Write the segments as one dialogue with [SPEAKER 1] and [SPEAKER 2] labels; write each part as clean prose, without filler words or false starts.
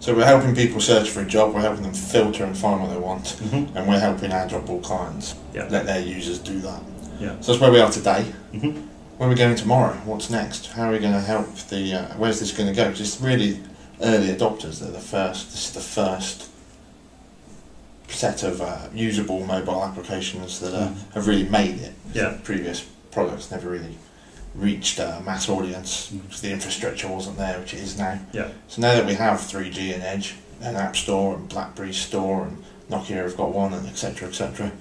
[SPEAKER 1] So we're helping people search for a job, we're helping them filter and find what they want,
[SPEAKER 2] Mm-hmm.
[SPEAKER 1] and we're helping our job board clients
[SPEAKER 2] Yeah.
[SPEAKER 1] let their users do that.
[SPEAKER 2] Yeah.
[SPEAKER 1] So that's where we are today.
[SPEAKER 2] Mm-hmm.
[SPEAKER 1] Where are we going tomorrow? What's next? How are we going to help the, where's this going to go? Because it's really early adopters, they're the first, this is the first set of usable mobile applications that have really made it.
[SPEAKER 2] Yeah.
[SPEAKER 1] Previous products never really reached a mass audience because the infrastructure wasn't there, which it is now.
[SPEAKER 2] Yeah.
[SPEAKER 1] So now that we have 3G and Edge, an App Store and BlackBerry Store and Nokia have got one, and etc. etc.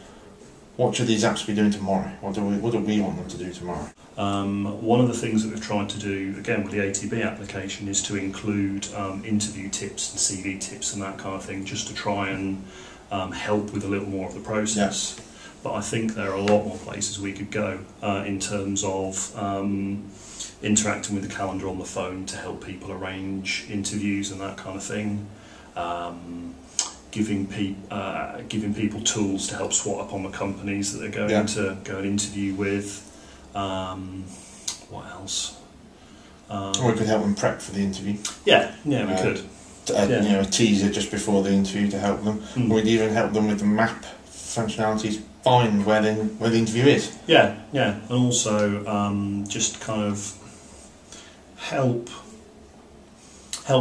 [SPEAKER 1] What should these apps be doing tomorrow? What do we want them to do tomorrow?
[SPEAKER 2] One of the things that we've tried to do, again with the ATB application, is to include interview tips and CV tips and that kind of thing, just to try and help with a little more of the process. Yeah. But I think there are a lot more places we could go in terms of interacting with the calendar on the phone to help people arrange interviews and that kind of thing. Giving people tools to help swat up on the companies that they're going to go and interview with. What else?
[SPEAKER 1] Or we could help them prep for the interview.
[SPEAKER 2] Yeah, we could.
[SPEAKER 1] You know, a teaser just before the interview to help them. Or we'd even help them with the map functionalities, find where the interview is.
[SPEAKER 2] Yeah, and also just kind of help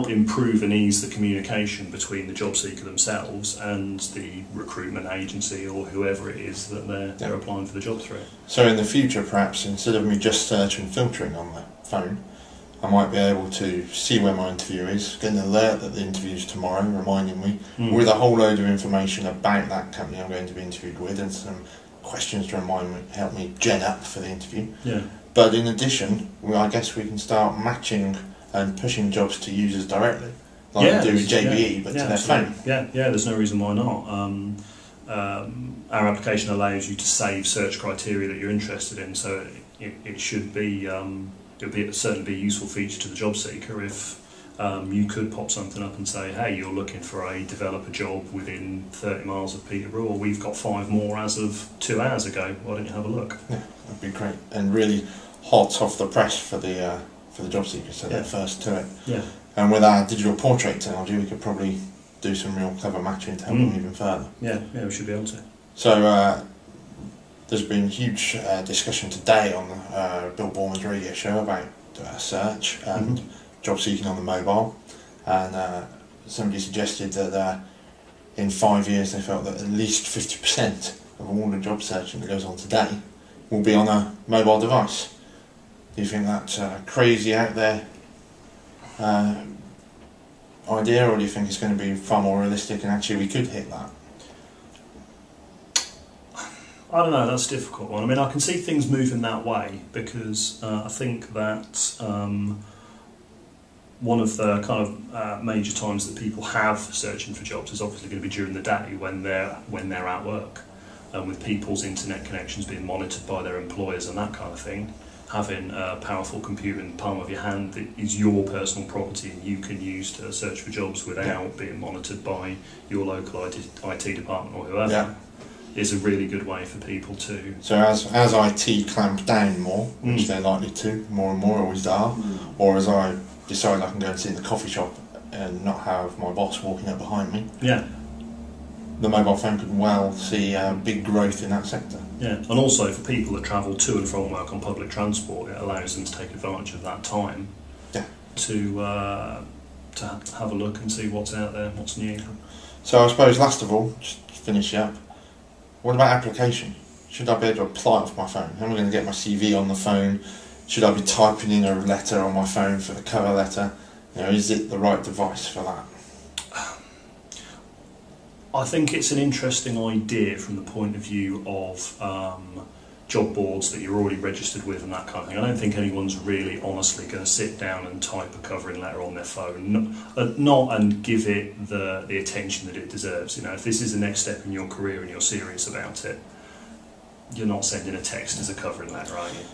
[SPEAKER 2] improve and ease the communication between the job seeker themselves and the recruitment agency or whoever it is that they're applying for the job through.
[SPEAKER 1] So in the future, perhaps, instead of me just searching and filtering on the phone, I might be able to see where my interview is, get an alert that the interview is tomorrow, reminding me, with a whole load of information about that company I'm going to be interviewed with, and some questions to remind me, help me gen up for the interview.
[SPEAKER 2] Yeah.
[SPEAKER 1] But in addition, I guess we can start matching and pushing jobs to users directly, like we do with JBE, but to their phone.
[SPEAKER 2] Yeah, there's no reason why not. Our application allows you to save search criteria that you're interested in, so it should be certainly be a useful feature to the job seeker if you could pop something up and say, hey, you're looking for a developer job within 30 miles of Peterborough, or we've got 5 more as of 2 hours ago, why don't you have a look?
[SPEAKER 1] Yeah, that'd be great, and really hot off the press for the job seekers, so they're first to it.
[SPEAKER 2] Yeah.
[SPEAKER 1] And with our digital portrait technology, we could probably do some real clever matching to help them even further.
[SPEAKER 2] Yeah, we should be able to.
[SPEAKER 1] So there's been huge discussion today on Bill Borman's radio show about search and job seeking on the mobile, and somebody suggested that in 5 years they felt that at least 50% of all the job searching that goes on today will be on a mobile device. Do you think that's crazy out there idea, or do you think it's going to be far more realistic and actually we could hit that?
[SPEAKER 2] I don't know, that's a difficult one. I mean, I can see things moving that way because I think that one of the kind of major times that people have searching for jobs is obviously going to be during the day when they're at work, and with people's internet connections being monitored by their employers and that kind of thing. Having a powerful computer in the palm of your hand that is your personal property and you can use to search for jobs without being monitored by your local IT department or whoever is a really good way for people to...
[SPEAKER 1] So as IT clamps down more, which they're likely to, more and more always are, or as I decide I can go and sit in the coffee shop and not have my boss walking up behind me, the mobile phone could well see big growth in that sector.
[SPEAKER 2] Yeah, and also for people that travel to and from work on public transport, it allows them to take advantage of that time to have a look and see what's out there, what's new.
[SPEAKER 1] So I suppose last of all, just to finish up, what about application? Should I be able to apply off my phone? How am I going to get my CV on the phone? Should I be typing in a letter on my phone for the cover letter? You know, is it the right device for that?
[SPEAKER 2] I think it's an interesting idea from the point of view of job boards that you're already registered with and that kind of thing. I don't think anyone's really honestly going to sit down and type a covering letter on their phone, not and give it the attention that it deserves. You know, if this is the next step in your career and you're serious about it, you're not sending a text as a covering letter, are you?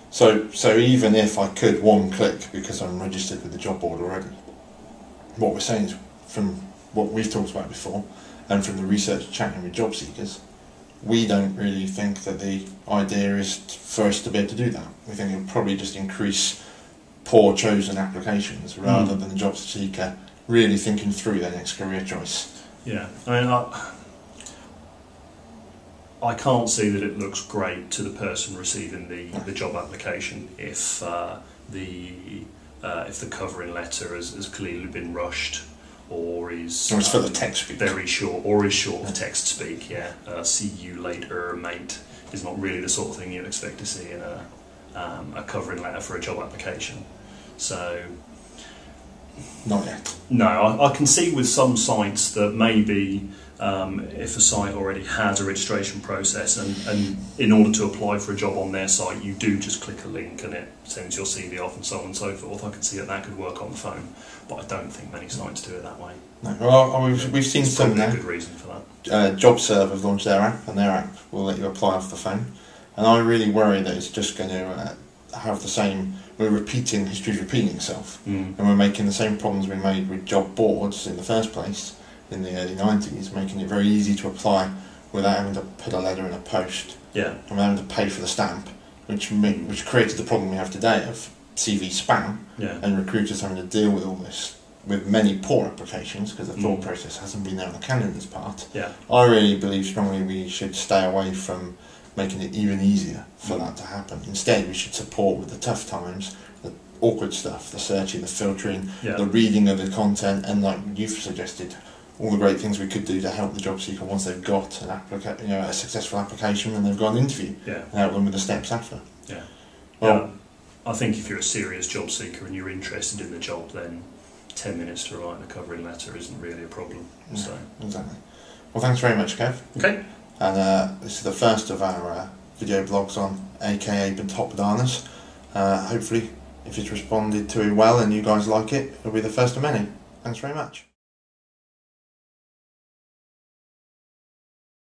[SPEAKER 1] So even if I could one click because I'm registered with the job board already, what we're saying is, from what we've talked about before and from the research chatting with job seekers, we don't really think that the idea is for us to be able to do that. We think it would probably just increase poor chosen applications rather than the job seeker really thinking through their next career choice.
[SPEAKER 2] Yeah, I mean, I can't see that it looks great to the person receiving the job application if the covering letter has clearly been rushed, or is
[SPEAKER 1] for the text speak.
[SPEAKER 2] Very short, or is short of text speak. Yeah, see you later, mate, is not really the sort of thing you'd expect to see in a covering letter for a job application. So,
[SPEAKER 1] not yet.
[SPEAKER 2] No, I can see with some sites that maybe if a site already has a registration process, and in order to apply for a job on their site, you do just click a link and it sends your CV off and so on and so forth. I can see that could work on the phone, but I don't think many sites do it that way.
[SPEAKER 1] No, well, we've seen some now.
[SPEAKER 2] Probably a good reason for that.
[SPEAKER 1] JobServe have launched their app, and their app will let you apply off the phone. And I really worry that it's just going to have the same. History's repeating itself, and we're making the same problems we made with job boards in the first place in the early 90s, making it very easy to apply without having to put a letter in a post, and without having to pay for the stamp, which created the problem we have today of CV spam, and recruiters having to deal with all this, with many poor applications because the thought process hasn't been there on the candidate's part. I really believe strongly we should stay away from making it even easier for that to happen. Instead, we should support with the tough times, the awkward stuff, the searching, the filtering, the reading of the content, and like you've suggested, all the great things we could do to help the job seeker once they've got a successful application and they've got an interview, and help them with the steps after. Well,
[SPEAKER 2] I think if you're a serious job seeker and you're interested in the job, then 10 minutes to write a covering letter isn't really a problem. So.
[SPEAKER 1] Exactly. Well, thanks very much, Kev.
[SPEAKER 2] Okay.
[SPEAKER 1] And this is the first of our video blogs on akaTopBananas. Hopefully, if it's responded to well and you guys like it, it'll be the first of many. Thanks very much.